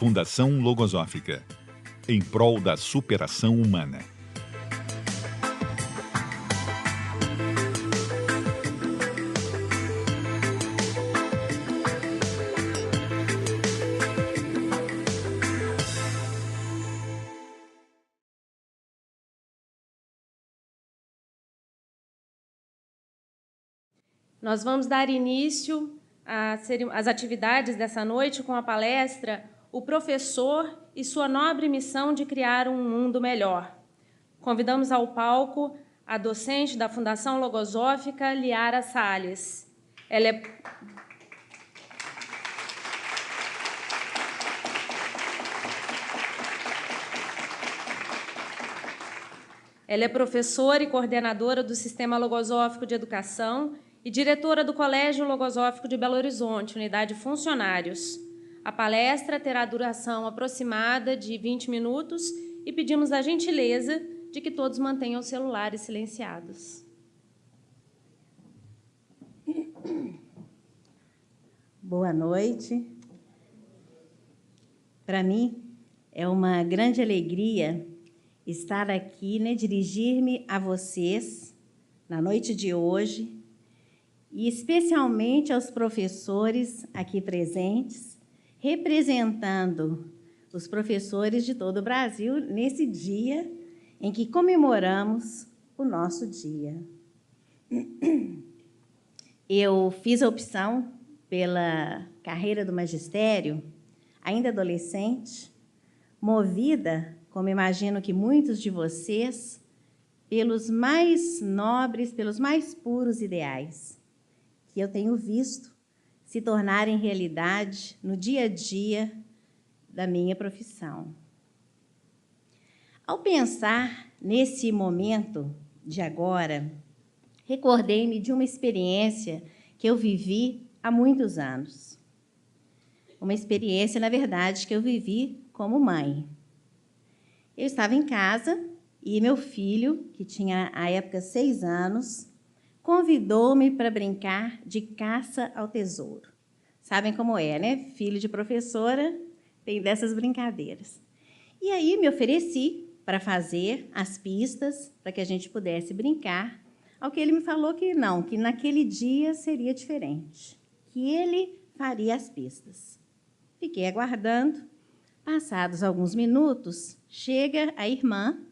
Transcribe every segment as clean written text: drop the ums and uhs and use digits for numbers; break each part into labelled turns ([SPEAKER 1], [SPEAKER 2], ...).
[SPEAKER 1] Fundação Logosófica, em prol da superação humana.
[SPEAKER 2] Nós vamos dar início às atividades dessa noite com a palestra O Professor e sua nobre missão de criar um mundo melhor. Convidamos ao palco a docente da Fundação Logosófica, Liara Salles. Ela é professora e coordenadora do Sistema Logosófico de Educação e diretora do Colégio Logosófico de Belo Horizonte, unidade funcionários. A palestra terá duração aproximada de 20 minutos e pedimos a gentileza de que todos mantenham os celulares silenciados.
[SPEAKER 3] Boa noite. Para mim, é uma grande alegria estar aqui, dirigir-me a vocês na noite de hoje, e especialmente aos professores aqui presentes, representando os professores de todo o Brasil nesse dia em que comemoramos o nosso dia. Eu fiz a opção pela carreira do magistério, ainda adolescente, movida, como imagino que muitos de vocês, pelos mais nobres, pelos mais puros ideais, que eu tenho visto se tornarem realidade no dia a dia da minha profissão. Ao pensar nesse momento de agora, recordei-me de uma experiência que eu vivi há muitos anos. Uma experiência, na verdade, que eu vivi como mãe. Eu estava em casa e meu filho, que tinha, à época, 6 anos, convidou-me para brincar de caça ao tesouro. Sabem como é, né? Filho de professora tem dessas brincadeiras. E aí me ofereci para fazer as pistas, para que a gente pudesse brincar, ao que ele me falou que não, que naquele dia seria diferente, que ele faria as pistas. Fiquei aguardando. Passados alguns minutos, chega a irmã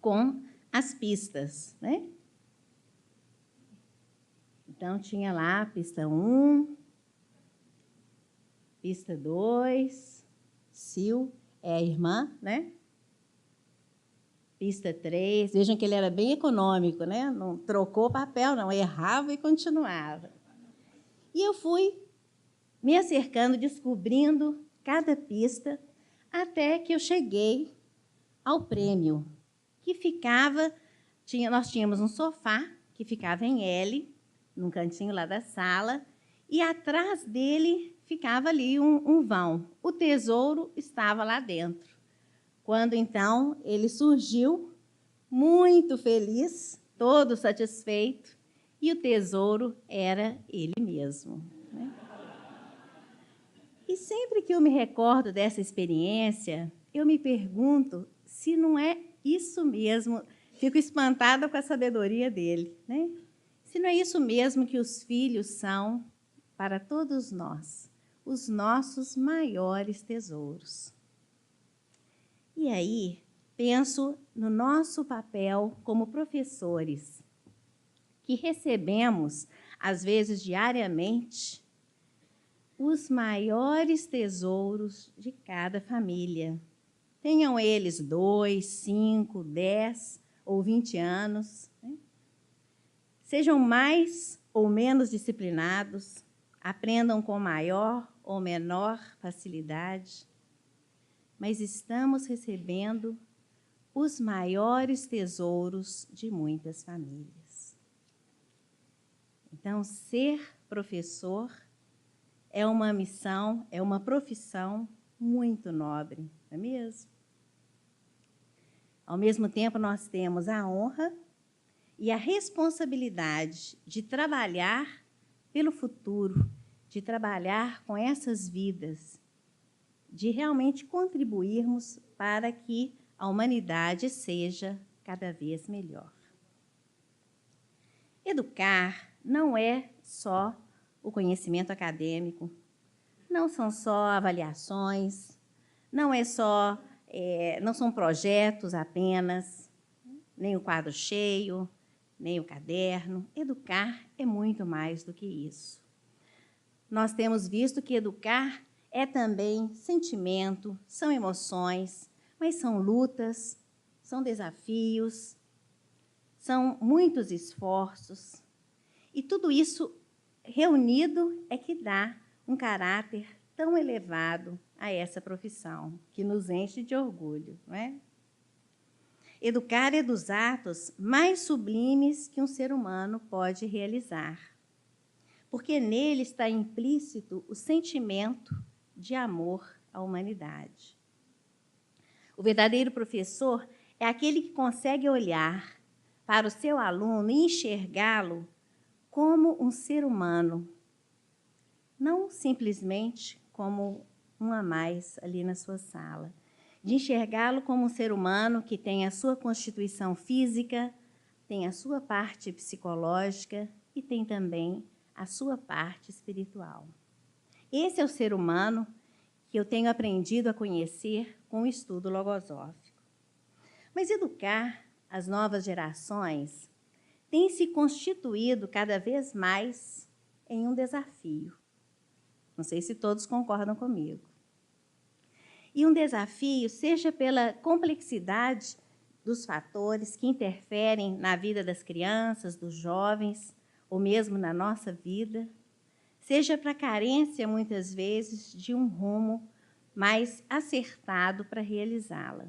[SPEAKER 3] com as pistas, né? Então, tinha lá pista 1, pista 2, Sil, é a irmã, né? Pista 3, vejam que ele era bem econômico, né? Não trocou papel, não, errava e continuava. E eu fui me acercando, descobrindo cada pista, até que eu cheguei ao prêmio, que ficava... nós tínhamos um sofá que ficava em L, num cantinho lá da sala, e atrás dele ficava ali um vão. O tesouro estava lá dentro. Quando, então, ele surgiu, muito feliz, todo satisfeito, e o tesouro era ele mesmo, né? E sempre que eu me recordo dessa experiência, eu me pergunto se não é isso mesmo, fico espantada com a sabedoria dele, né? Se não é isso mesmo que os filhos são para todos nós, os nossos maiores tesouros. E aí, penso no nosso papel como professores, que recebemos, às vezes diariamente, os maiores tesouros de cada família. Tenham eles 2, 5, 10 ou 20 anos, né? Sejam mais ou menos disciplinados, aprendam com maior ou menor facilidade, mas estamos recebendo os maiores tesouros de muitas famílias. Então, ser professor é uma missão, é uma profissão muito nobre, não é mesmo? Ao mesmo tempo, nós temos a honra e a responsabilidade de trabalhar pelo futuro, de trabalhar com essas vidas, de realmente contribuirmos para que a humanidade seja cada vez melhor. Educar não é só o conhecimento acadêmico, não são só avaliações, não são projetos apenas, nem o quadro cheio, nem o caderno. Educar é muito mais do que isso. Nós temos visto que educar é também sentimento, são emoções, mas são lutas, são desafios, são muitos esforços. E tudo isso reunido é que dá um caráter tão elevado a essa profissão, que nos enche de orgulho, não é? Educar é dos atos mais sublimes que um ser humano pode realizar, porque nele está implícito o sentimento de amor à humanidade. O verdadeiro professor é aquele que consegue olhar para o seu aluno e enxergá-lo como um ser humano, não simplesmente como um a mais ali na sua sala, de enxergá-lo como um ser humano que tem a sua constituição física, tem a sua parte psicológica e tem também a sua parte espiritual. Esse é o ser humano que eu tenho aprendido a conhecer com o estudo logosófico. Mas educar as novas gerações tem se constituído cada vez mais em um desafio. Não sei se todos concordam comigo. E um desafio, seja pela complexidade dos fatores que interferem na vida das crianças, dos jovens, ou mesmo na nossa vida, seja para a carência, muitas vezes, de um rumo mais acertado para realizá-la.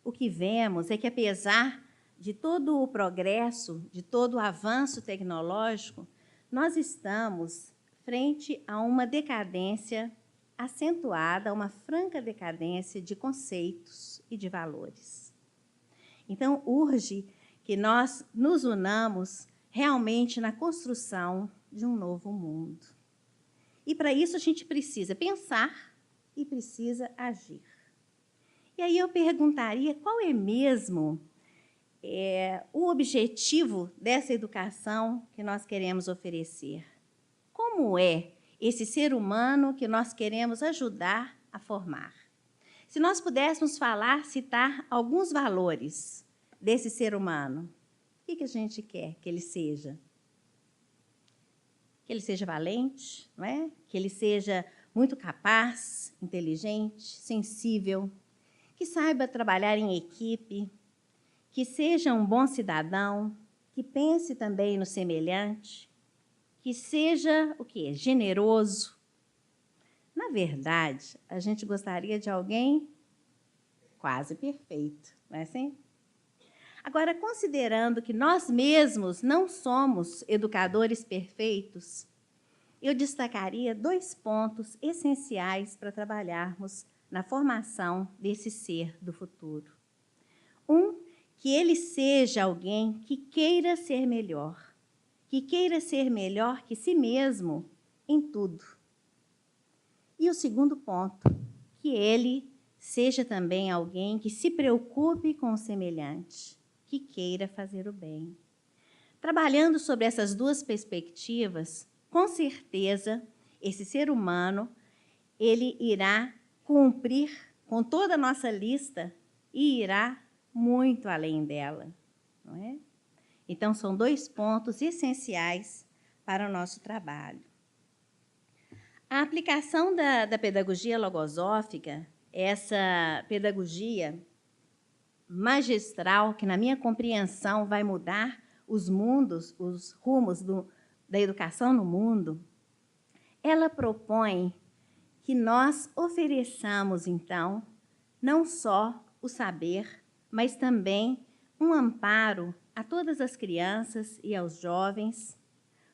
[SPEAKER 3] O que vemos é que, apesar de todo o progresso, de todo o avanço tecnológico, nós estamos frente a uma decadência acentuada, uma franca decadência de conceitos e de valores. Então, urge que nós nos unamos realmente na construção de um novo mundo. E, para isso, a gente precisa pensar e precisa agir. E aí eu perguntaria qual é mesmo o objetivo dessa educação que nós queremos oferecer. Como é esse ser humano que nós queremos ajudar a formar? Se nós pudéssemos citar alguns valores desse ser humano, o que a gente quer que ele seja? Que ele seja valente, não é? Que ele seja muito capaz, inteligente, sensível, que saiba trabalhar em equipe, que seja um bom cidadão, que pense também no semelhante, que seja o quê? Generoso. Na verdade, a gente gostaria de alguém quase perfeito, não é assim? Agora, considerando que nós mesmos não somos educadores perfeitos, eu destacaria 2 pontos essenciais para trabalharmos na formação desse ser do futuro. Que ele seja alguém que queira ser melhor que si mesmo em tudo. E o segundo ponto, que ele seja também alguém que se preocupe com o semelhante, que queira fazer o bem. Trabalhando sobre essas 2 perspectivas, com certeza, esse ser humano, ele irá cumprir com toda a nossa lista e irá muito além dela, não é? Então, são 2 pontos essenciais para o nosso trabalho. A aplicação da pedagogia logosófica, essa pedagogia magistral, que, na minha compreensão, vai mudar os rumos da educação no mundo, ela propõe que nós ofereçamos, então, não só o saber, mas também um amparo a todas as crianças e aos jovens,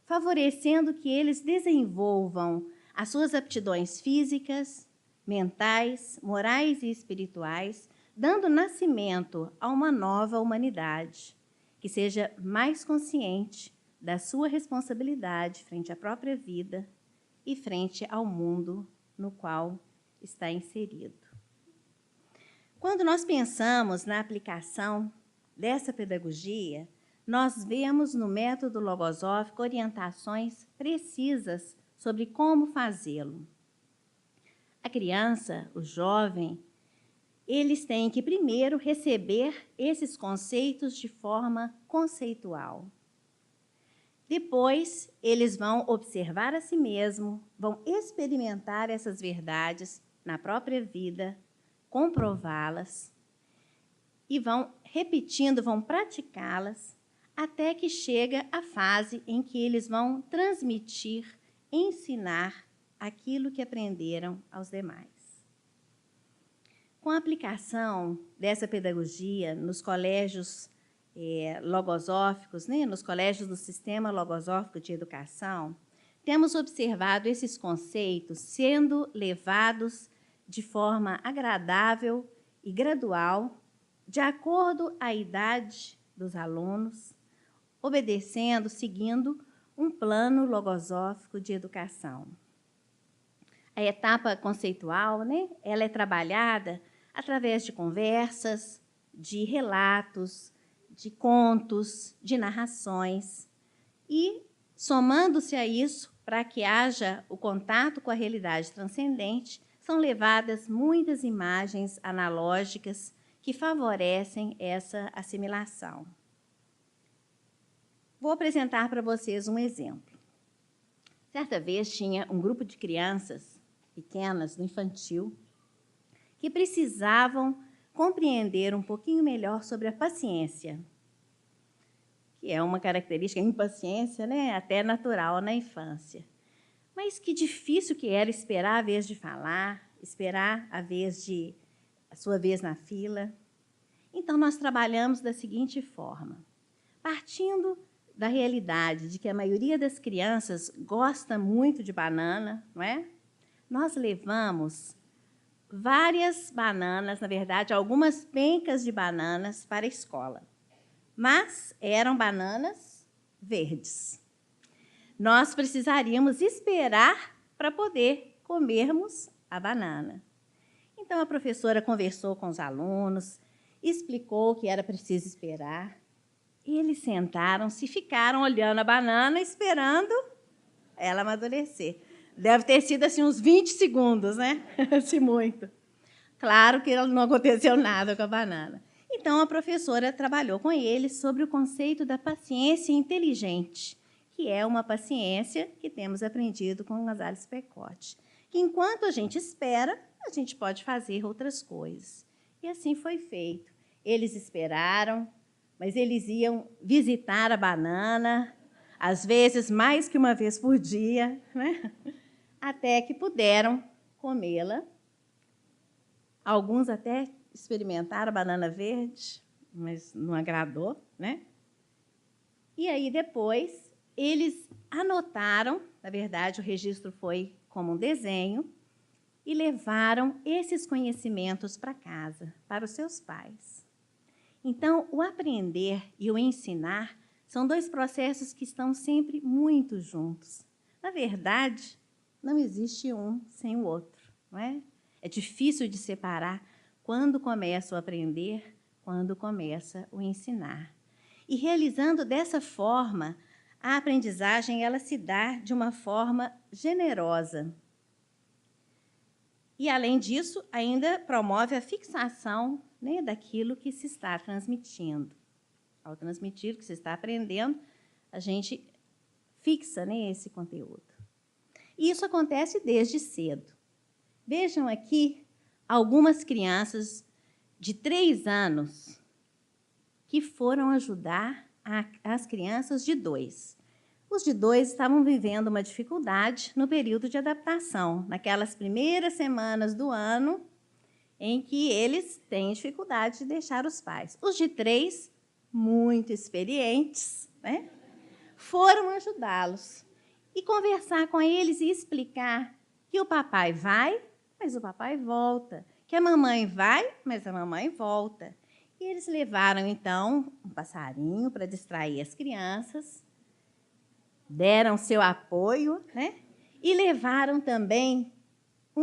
[SPEAKER 3] favorecendo que eles desenvolvam as suas aptidões físicas, mentais, morais e espirituais, dando nascimento a uma nova humanidade, que seja mais consciente da sua responsabilidade frente à própria vida e frente ao mundo no qual está inserido. Quando nós pensamos na aplicação dessa pedagogia, nós vemos no método logosófico orientações precisas sobre como fazê-lo. A criança, o jovem, eles têm que primeiro receber esses conceitos de forma conceitual. Depois, eles vão observar a si mesmo, vão experimentar essas verdades na própria vida, comprová-las e vão repetindo, vão praticá-las até que chega a fase em que eles vão transmitir, ensinar aquilo que aprenderam aos demais. Com a aplicação dessa pedagogia nos colégios logosóficos, né, nos colégios do Sistema Logosófico de Educação, temos observado esses conceitos sendo levados de forma agradável e gradual, de acordo à idade dos alunos, obedecendo, seguindo um plano logosófico de educação. A etapa conceitual, né, ela é trabalhada através de conversas, de relatos, de contos, de narrações. E, somando-se a isso, para que haja o contato com a realidade transcendente, são levadas muitas imagens analógicas que favorecem essa assimilação. Vou apresentar para vocês um exemplo. Certa vez tinha um grupo de crianças pequenas, no infantil, que precisavam compreender um pouquinho melhor sobre a paciência, que é uma característica, a impaciência, né, até natural na infância. Mas que difícil que era esperar a vez de falar, esperar a sua vez na fila. Então, nós trabalhamos da seguinte forma. Partindo da realidade de que a maioria das crianças gosta muito de banana, não é? Nós levamos várias bananas, na verdade, algumas pencas de bananas para a escola. Mas eram bananas verdes. Nós precisaríamos esperar para poder comermos a banana. Então, a professora conversou com os alunos, explicou que era preciso esperar. Eles sentaram-se e ficaram olhando a banana, esperando ela amadurecer. Deve ter sido assim, uns 20 segundos, né? Se muito. Claro que não aconteceu nada com a banana. Então, a professora trabalhou com eles sobre o conceito da paciência inteligente, que é uma paciência que temos aprendido com o Gonzalez Pecote. Que, enquanto a gente espera, a gente pode fazer outras coisas. E assim foi feito. Eles esperaram, mas eles iam visitar a banana, às vezes mais que uma vez por dia, né? Até que puderam comê-la. Alguns até experimentaram a banana verde, mas não agradou, né? E aí, depois, eles anotaram, na verdade, o registro foi como um desenho, e levaram esses conhecimentos para casa, para os seus pais. Então, o aprender e o ensinar são dois processos que estão sempre muito juntos. Na verdade, não existe um sem o outro, não é? É difícil de separar quando começa o aprender, quando começa o ensinar. E realizando dessa forma, a aprendizagem ela se dá de uma forma generosa. E, além disso, ainda promove a fixação, né, daquilo que se está transmitindo. Ao transmitir o que se está aprendendo, a gente fixa, né, esse conteúdo. E isso acontece desde cedo. Vejam aqui algumas crianças de 3 anos que foram ajudar as crianças de 2. Os de 2 estavam vivendo uma dificuldade no período de adaptação, naquelas primeiras semanas do ano em que eles têm dificuldade de deixar os pais. Os de 3, muito experientes, né, foram ajudá-los e conversar com eles e explicar que o papai vai, mas o papai volta, que a mamãe vai, mas a mamãe volta. E eles levaram, então, um passarinho para distrair as crianças, deram seu apoio, né? E levaram também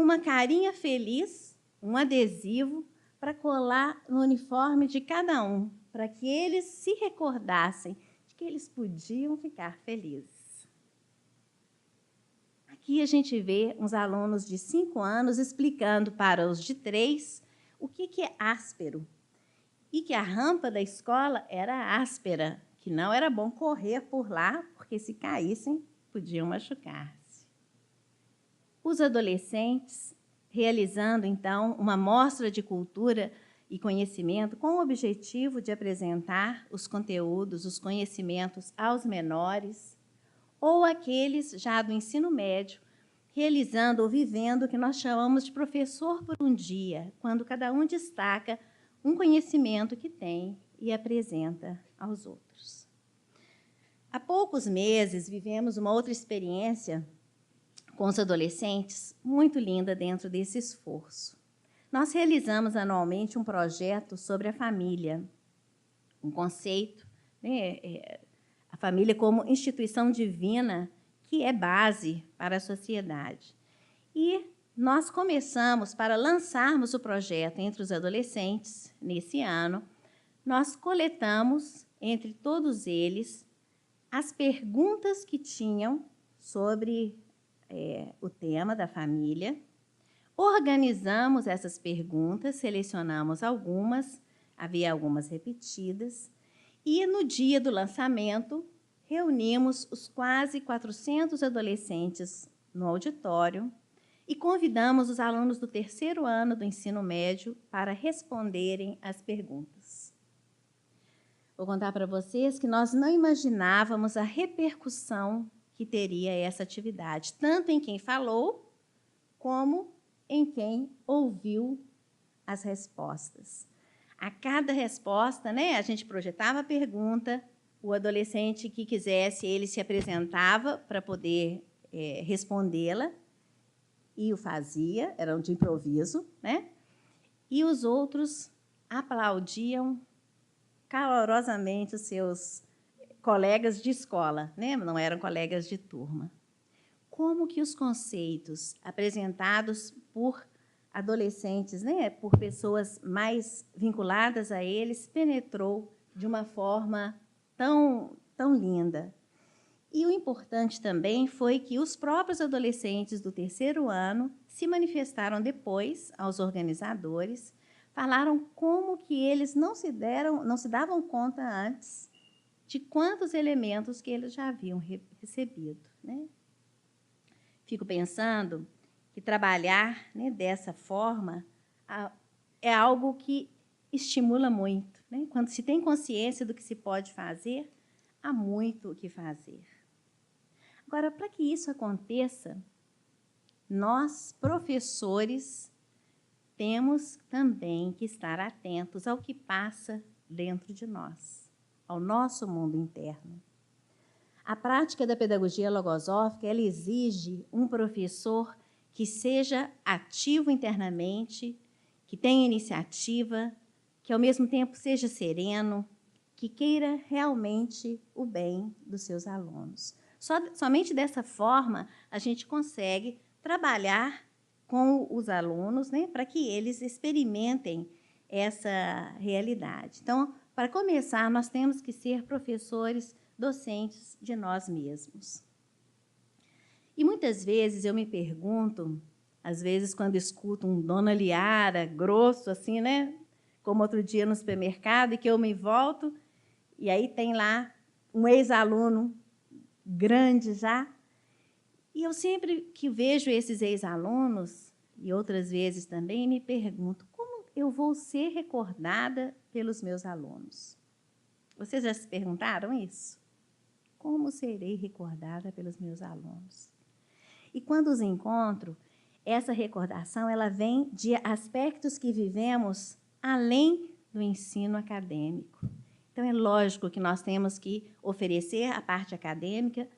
[SPEAKER 3] uma carinha feliz, um adesivo, para colar no uniforme de cada um, para que eles se recordassem de que eles podiam ficar felizes. Aqui a gente vê uns alunos de 5 anos explicando para os de 3 o que é áspero e que a rampa da escola era áspera, que não era bom correr por lá, porque se caíssem, podiam machucar-se. Os adolescentes realizando, então, uma mostra de cultura e conhecimento com o objetivo de apresentar os conteúdos, os conhecimentos aos menores, ou aqueles já do ensino médio, realizando ou vivendo o que nós chamamos de professor por um dia, quando cada um destaca um conhecimento que tem e apresenta aos outros. Há poucos meses, vivemos uma outra experiência com os adolescentes, muito linda dentro desse esforço. Nós realizamos anualmente um projeto sobre a família, um conceito, né, a família como instituição divina que é base para a sociedade. E nós começamos, para lançarmos o projeto entre os adolescentes, nesse ano, nós coletamos, entre todos eles, as perguntas que tinham sobre o tema da família, organizamos essas perguntas, selecionamos algumas, havia algumas repetidas, e no dia do lançamento, reunimos os quase 400 adolescentes no auditório e convidamos os alunos do 3º ano do ensino médio para responderem às perguntas. Vou contar para vocês que nós não imaginávamos a repercussão que teria essa atividade, tanto em quem falou, como em quem ouviu as respostas. A cada resposta, né, a gente projetava a pergunta, o adolescente que quisesse, ele se apresentava para poder respondê-la, e o fazia, era de improviso, né? E os outros aplaudiam calorosamente os seus colegas de escola, né? Não eram colegas de turma. Como que os conceitos apresentados por adolescentes, né, por pessoas mais vinculadas a eles, penetrou de uma forma tão linda. E o importante também foi que os próprios adolescentes do 3º ano se manifestaram depois aos organizadores, falaram como que eles não se davam conta antes de quantos elementos que eles já haviam recebido, né? Fico pensando que trabalhar, né, dessa forma é algo que estimula muito, né? Quando se tem consciência do que se pode fazer, há muito o que fazer. Agora, para que isso aconteça, nós, professores, temos também que estar atentos ao que passa dentro de nós, ao nosso mundo interno. A prática da pedagogia logosófica, ela exige um professor que seja ativo internamente, que tenha iniciativa, que, ao mesmo tempo, seja sereno, que queira realmente o bem dos seus alunos. Somente dessa forma a gente consegue trabalhar com os alunos, né, para que eles experimentem essa realidade. Então, para começar, nós temos que ser professores docentes de nós mesmos. E muitas vezes eu me pergunto, às vezes quando escuto um Dona Liara grosso, assim, né, como outro dia no supermercado, e que eu me volto, e aí tem lá um ex-aluno grande já, e eu sempre que vejo esses ex-alunos, e outras vezes também, me pergunto, como eu vou ser recordada pelos meus alunos? Vocês já se perguntaram isso? Como serei recordada pelos meus alunos? E quando os encontro, essa recordação ela vem de aspectos que vivemos além do ensino acadêmico. Então, é lógico que nós temos que oferecer a parte acadêmica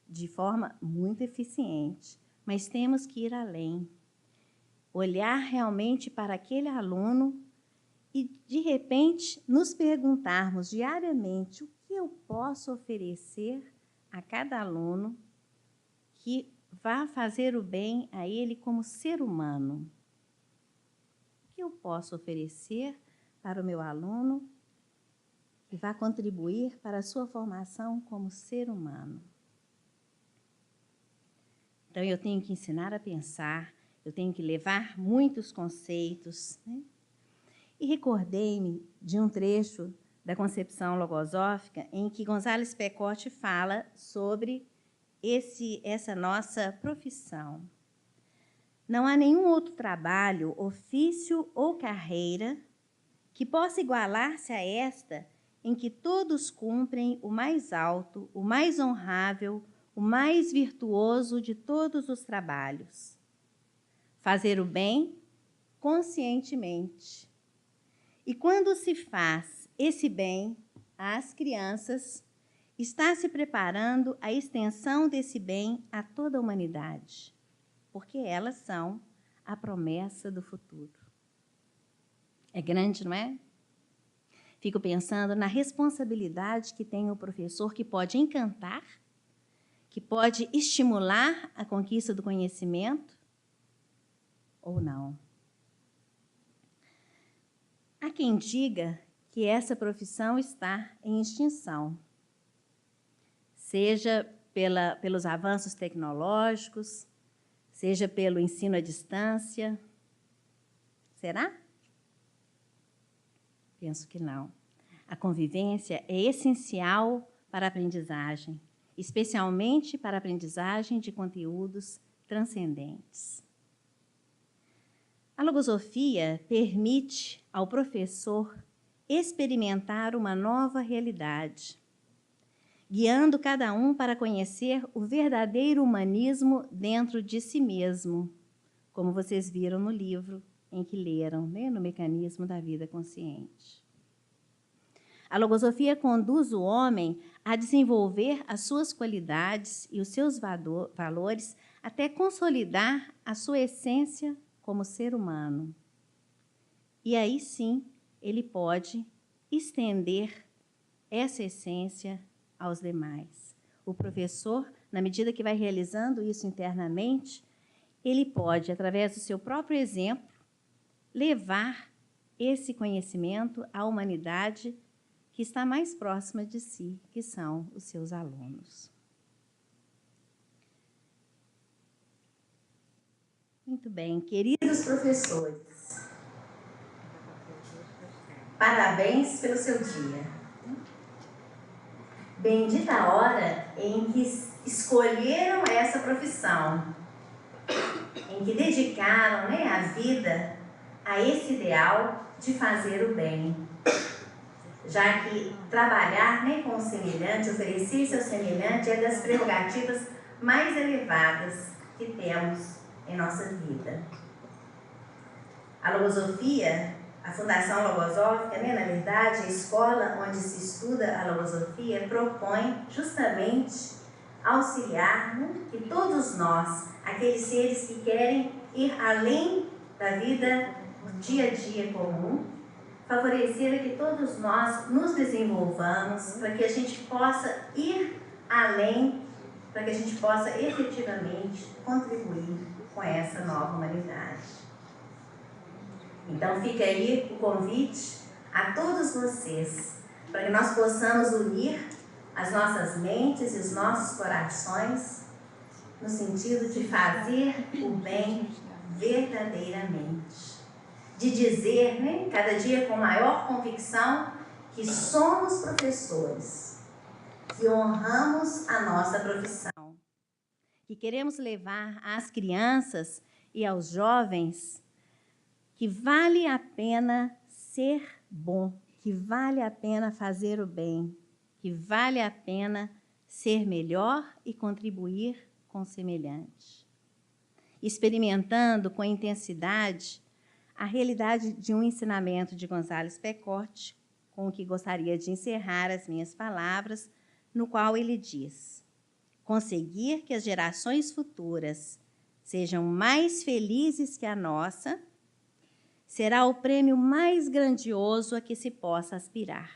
[SPEAKER 3] de forma muito eficiente, mas temos que ir além. Olhar realmente para aquele aluno e, de repente, nos perguntarmos diariamente o que eu posso oferecer a cada aluno que vá fazer o bem a ele como ser humano. O que eu posso oferecer para o meu aluno que vá contribuir para a sua formação como ser humano? Então, eu tenho que ensinar a pensar, eu tenho que levar muitos conceitos, né? E recordei-me de um trecho da concepção logosófica em que González Pecote fala sobre essa nossa profissão. Não há nenhum outro trabalho, ofício ou carreira que possa igualar-se a esta, em que todos cumprem o mais alto, o mais honrável, o mais virtuoso de todos os trabalhos: fazer o bem conscientemente. E quando se faz esse bem às crianças, está se preparando a extensão desse bem a toda a humanidade, porque elas são a promessa do futuro. É grande, não é? Fico pensando na responsabilidade que tem o professor, que pode encantar, que pode estimular a conquista do conhecimento, ou não. Há quem diga que essa profissão está em extinção, seja pelos avanços tecnológicos, seja pelo ensino à distância. Será? Penso que não. A convivência é essencial para a aprendizagem, especialmente para a aprendizagem de conteúdos transcendentes. A logosofia permite ao professor experimentar uma nova realidade, guiando cada um para conhecer o verdadeiro humanismo dentro de si mesmo, como vocês viram no livro em que leram, né, no Mecanismo da Vida Consciente. A logosofia conduz o homem a desenvolver as suas qualidades e os seus valores até consolidar a sua essência como ser humano. E aí sim, ele pode estender essa essência aos demais. O professor, na medida que vai realizando isso internamente, ele pode, através do seu próprio exemplo, levar esse conhecimento à humanidade que está mais próxima de si, que são os seus alunos. Muito bem, queridos professores, parabéns pelo seu dia. Bendita a hora em que escolheram essa profissão, em que dedicaram, né, a vida a esse ideal de fazer o bem, já que trabalhar, né, com o semelhante, oferecer-se ao semelhante, é das prerrogativas mais elevadas que temos em nossa vida. A logosofia, a Fundação Logosófica, né, na verdade, a escola onde se estuda a logosofia, propõe justamente auxiliar, né, que todos nós, aqueles seres que querem ir além da vida do dia a dia comum, favorecer que todos nós nos desenvolvamos para que a gente possa ir além, para que a gente possa efetivamente contribuir com essa nova humanidade. Então fica aí o convite a todos vocês, para que nós possamos unir as nossas mentes e os nossos corações no sentido de fazer o bem verdadeiramente. De dizer, né, cada dia com maior convicção, que somos professores, que honramos a nossa profissão, que queremos levar às crianças e aos jovens que vale a pena ser bom, que vale a pena fazer o bem, que vale a pena ser melhor e contribuir com o semelhante. Experimentando com intensidade a realidade de um ensinamento de González Pecote, com o que gostaria de encerrar as minhas palavras, no qual ele diz: conseguir que as gerações futuras sejam mais felizes que a nossa será o prêmio mais grandioso a que se possa aspirar.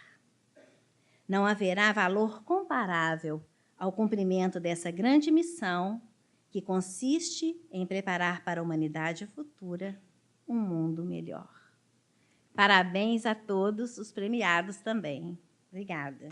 [SPEAKER 3] Não haverá valor comparável ao cumprimento dessa grande missão que consiste em preparar para a humanidade futura um mundo melhor. Parabéns a todos os premiados também. Obrigada.